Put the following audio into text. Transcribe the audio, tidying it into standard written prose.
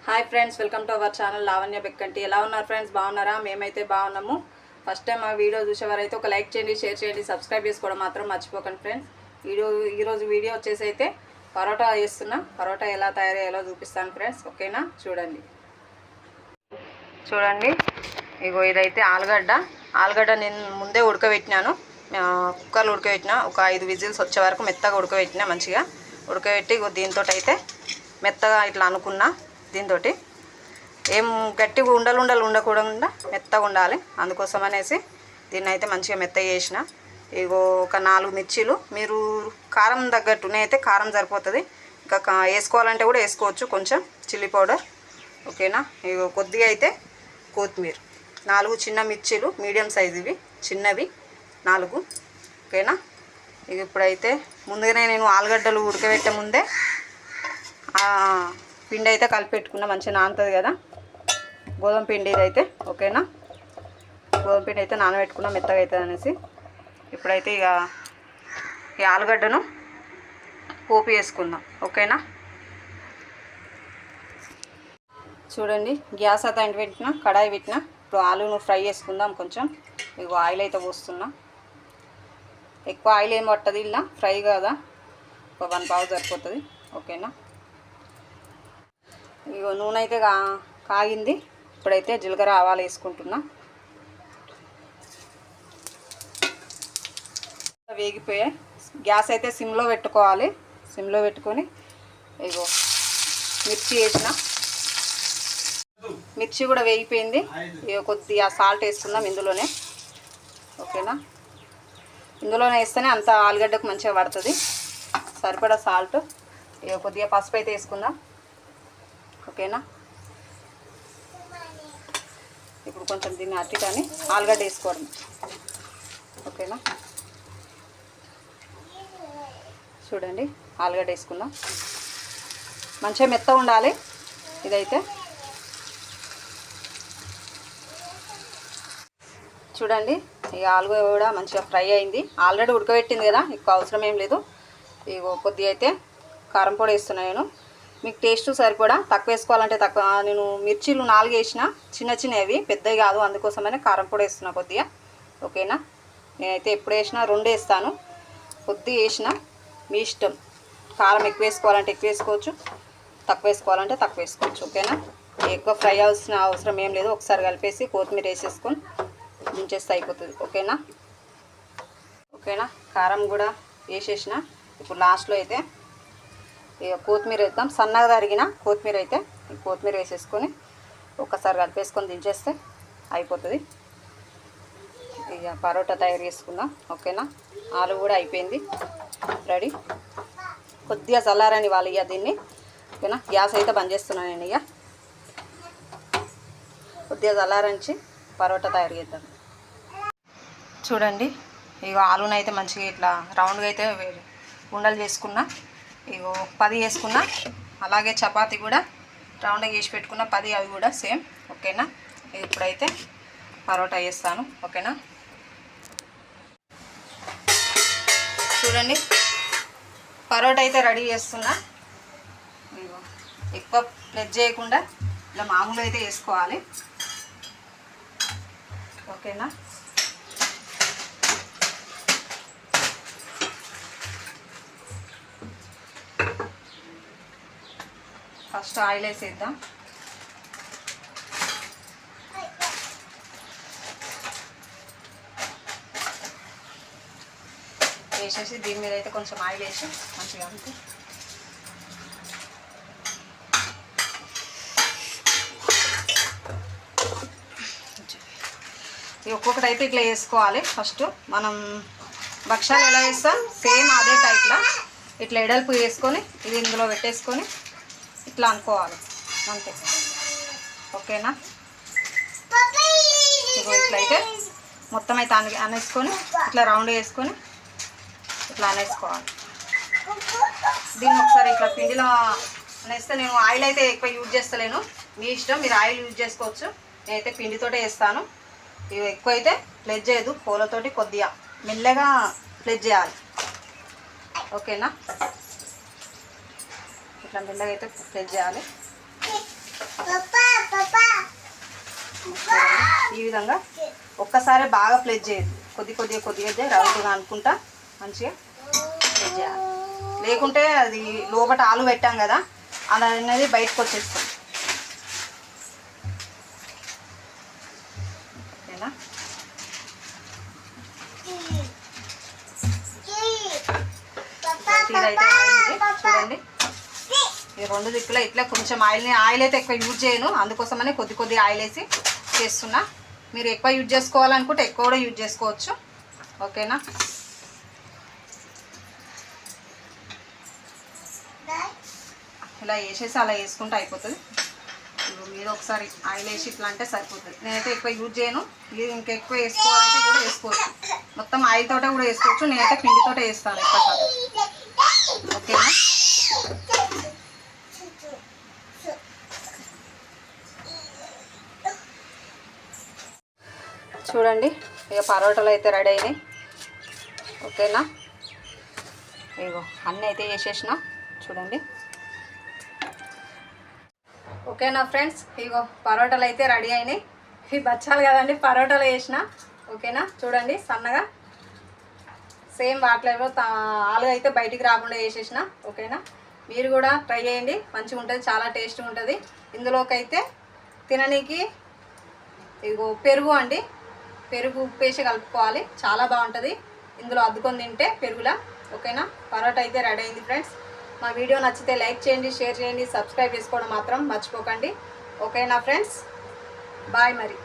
Hi friends, welcome to our channel Lavanya Bekkanti. ఎలా ఉన్నారు friends? బాగున్నారా? మేమైతే బాగున్నాము. ఫస్ట్ టైం ఆ వీడియో చూసేవారైతే ఒక లైక్ చేయండి, షేర్ చేయండి, సబ్స్క్రైబ్ చేసుకోవడం మాత్రం మర్చిపోకండి ఫ్రెండ్స్. ఈరోజు వీడియో వచ్చేసి పరోటా చేస్తున్నా. పరోటా ఎలా తయారయ్యేలా చూపిస్తాను ఫ్రెండ్స్. ఓకేనా? చూడండి ఇగో ఇదైతే ఆలుగడ్డ నేను ముందే ఉడకబెట్టినాను. కుక్కర్లో ఉడకబెట్టిన. ఒక 5 విజిల్స్ వచ్చే వరకు మెత్తగా ఉడకబెట్టినా. మంచిగా ఉడకబెట్టి ఇగో దీంతో అయితే మెత్తగా ఇట్లా అనుకున్నా. దీంతో ఏం గట్టిగా ఉండలు ఉండకూడకుండా మెత్తగా ఉండాలి. అందుకోసం అనేసి దీన్ని అయితే మంచిగా మెత్తగా చేసిన. ఇగో ఒక 4 మిర్చీలు. మీరు కారం తగ్గట్టు, నేనైతే కారం సరిపోతుంది. ఇంకా వేసుకోవాలంటే కూడా వేసుకోవచ్చు కొంచెం చిల్లీ పౌడర్. ఓకేనా? ఇగో కొద్దిగా అయితే కొత్తిమీర. 4 చిన్న మిర్చీలు, మీడియం సైజు ఇవి, చిన్నవి 4. ఓకేనా? ఇక ఇప్పుడైతే ముందుగానే నేను ఆలుగడ్డలు ఉడకబెట్టే ముందే పిండి అయితే కలిపి పెట్టుకున్నా. మంచిగా నానుతుంది కదా గోధుమ పిండి ఇదైతే. ఓకేనా? గోధుమ పిండి అయితే నానబెట్టుకున్నా మెత్తగా అవుతుంది అనేసి. ఇప్పుడైతే ఇక ఈ ఆలుగడ్డను పోపు వేసుకుందాం. ఓకేనా? చూడండి, గ్యాస్ అయితే అంటి పెట్టిన, కడాయి పెట్టిన. ఇప్పుడు ఆలును ఫ్రై చేసుకుందాం కొంచెం. ఇక ఆయిల్ అయితే పోస్తున్నా. ఎక్కువ ఆయిల్ ఏం పట్టదు, ఇలా ఫ్రై కదా, ఒక 1 పావు సరిపోతుంది. ఓకేనా? ఇగో నూనె అయితే కాగింది. ఇప్పుడైతే జీలకర్ర ఆవాలు వేసుకుంటున్నా. వేగిపోయాయి. గ్యాస్ అయితే సిమ్లో పెట్టుకోవాలి. సిమ్లో పెట్టుకొని ఇగో మిర్చి వేసిన. మిర్చి కూడా వేగిపోయింది. ఇక కొద్దిగా సాల్ట్ వేసుకుందాం ఇందులోనే. ఓకేనా? ఇందులోనే వేస్తేనే అంత ఆలుగడ్డకు మంచిగా పడుతుంది. సరిపడా సాల్ట్. ఇక కొద్దిగా పసుపు అయితే వేసుకుందాం. ఓకేనా? ఇప్పుడు కొంచెం దీన్ని అట్టి కానీ ఆలుగడ్డ వేసుకోవడం. ఓకేనా? చూడండి, ఆలుగడ్డ వేసుకుందాం. మంచిగా మెత్తగా ఉండాలి ఇదైతే. చూడండి, ఈ ఆలుగడ్డ కూడా మంచిగా ఫ్రై అయింది. ఆల్రెడీ ఉడకబెట్టింది కదా, ఎక్కువ అవసరం ఏం లేదు. ఇగో కొద్దిగా అయితే కారం పొడి వేస్తున్నాను నేను. మీకు టేస్ట్ సరిపడా. తక్కువ వేసుకోవాలంటే తక్కువ. నేను మిర్చీలు 4 వేసిన, చిన్నవి, పెద్దవి కాదు. అందుకోసమనే కారం పొడి వేస్తున్నా కొద్దిగా. ఓకేనా? నేనైతే ఎప్పుడు వేసినా 2 వేస్తాను. కొద్దిగా వేసిన, మీ ఇష్టం. కారం ఎక్కువ వేసుకోవాలంటే ఎక్కువ వేసుకోవచ్చు, తక్కువ వేసుకోవాలంటే తక్కువ వేసుకోవచ్చు. ఓకేనా? ఎక్కువ ఫ్రై అవసరం ఏం లేదు. ఒకసారి కలిపేసి కొత్తిమీర వేసేసుకొని దించేస్తే అయిపోతుంది. ఓకేనా? కారం కూడా వేసేసిన. ఇప్పుడు లాస్ట్లో అయితే ఇక కొత్తిమీర వేద్దాం. సన్నగా తరిగిన కొత్తిమీర అయితే ఈ కొత్తిమీర వేసేసుకొని ఒక్కసారి కలిపేసుకొని దించేస్తే అయిపోతుంది. ఇక పరోటా తయారు చేసుకుందాం. ఓకేనా? ఆలు కూడా అయిపోయింది, రెడీ. కొద్దిగా చల్లారని వాళ్ళు ఇక దీన్ని. ఓకేనా? గ్యాస్ అయితే బంద్ చేస్తున్నాను నేను. ఇక కొద్దిగా చల్లారించి పరోటా తయారు చేద్దాం. చూడండి, ఇక ఆలుని అయితే మంచిగా ఇట్లా రౌండ్గా అయితే ఉండలు చేసుకున్నా. ఇగో 10 వేసుకున్నా. అలాగే చపాతీ కూడా రౌండ్గా వేసి పెట్టుకున్న 10, అవి కూడా సేమ్. ఓకేనా? ఇప్పుడైతే పరోటా వేస్తాను. ఓకేనా? చూడండి, పరోటా అయితే రెడీ చేస్తున్నా. ఇగో ఎక్కువ ప్లెజ్ చేయకుండా ఇలా మామూలు అయితే వేసుకోవాలి. ఓకేనా? ఫస్ట్ ఆయిల్ వేసేద్దాం. వేసేసి దీని మీద అయితే కొంచెం ఆయిల్ వేసి మంచిగా అంతే. ఒక్కొక్కటి అయితే ఇట్లా వేసుకోవాలి. ఫస్ట్ మనం భక్షాలు ఎలా వేస్తాం సేమ్ అదే టైప్లో ఇట్లా ఎడల్పు వేసుకొని ఇది ఇందులో పెట్టేసుకొని ఇట్లా అనుకోవాలి అంతే. ఓకేనా? ఇట్లయితే మొత్తం అయితే అనేసుకొని ఇట్లా రౌండ్ వేసుకొని ఇట్లా అనేసుకోవాలి. దీన్ని ఒకసారి ఇట్లా పిండిలో అనేస్తే, నేను ఆయిల్ అయితే ఎక్కువ యూజ్ చేస్తలేను, మీ ఇష్టం. మీరు ఆయిల్ యూజ్ చేసుకోవచ్చు. నేనైతే పిండితోటే వేస్తాను. ఇవి ఎక్కువ అయితే ప్లెజ్ చేయదు. పూలతోటి కొద్దిగా మెల్లగా ప్లెజ్ చేయాలి. ఓకేనా? ఇట్లా మెల్లగా అయితే ప్రెస్ చేయాలి. ఈ విధంగా ఒక్కసారి బాగా ప్లేట్ చేయదు, కొద్దిగా రౌండ్గా అనుకుంటా మంచిగా ప్లేట్ చేయాలి. లేకుంటే అది లోపల ఆలు పెట్టాం కదా, అది అనేది బయటకు వచ్చేస్తాం. ఓకేనా? ఇదైతే చూడండి, ఈ రెండు దిక్కులో ఇట్లా కొంచెం ఆయిల్ అయితే ఎక్కువ యూజ్ చేయను, అందుకోసమని కొద్ది ఆయిల్ వేసి చేస్తున్నా. మీరు ఎక్కువ యూజ్ చేసుకోవాలనుకుంటే ఎక్కువ కూడా యూజ్ చేసుకోవచ్చు. ఓకేనా? ఇలా వేసేసి అలా వేసుకుంటే అయిపోతుంది. మీరు ఒకసారి ఆయిల్ వేసి ఇట్లా అంటే సరిపోతుంది. నేనైతే ఎక్కువ యూజ్ చేయను, మీరు ఇంకా ఎక్కువ వేసుకోవాలంటే కూడా వేసుకోవచ్చు. మొత్తం ఆయిల్ తోటే కూడా వేసుకోవచ్చు, నేనైతే పిండితోటే వేస్తాను ఎక్కువ శాతం. ఓకేనా? చూడండి, ఇక పరోటాలు అయితే రెడీ అయినాయి. ఓకేనా? ఇగో అన్నీ అయితే వేసేసిన చూడండి. ఓకేనా ఫ్రెండ్స్, ఇగో పరోటాలు అయితే రెడీ అయినాయి. ఇవి బచ్చాలు కదండి, పరోటాలు వేసిన. ఓకేనా? చూడండి సన్నగా సేమ్ వాటిలో ఆలు అయితే బయటికి రాకుండా వేసేసిన. ఓకేనా? మీరు కూడా ట్రై చేయండి, మంచిగా ఉంటుంది, చాలా టేస్ట్గా ఉంటుంది. ఇందులోకి అయితే తిననీకి ఇగో పెరుగు అండి, పెరుగు ఉప్పేసి కలుపుకోవాలి, చాలా బాగుంటుంది ఇందులో అద్దుకొని తింటే పెరుగులా. ఓకేనా? పరోటా అయితే రెడీ అయింది ఫ్రెండ్స్. మా వీడియో నచ్చితే లైక్ చేయండి, షేర్ చేయండి, సబ్స్క్రైబ్ చేసుకోవడం మాత్రం మర్చిపోకండి. ఓకేనా ఫ్రెండ్స్? బాయ్ మరి.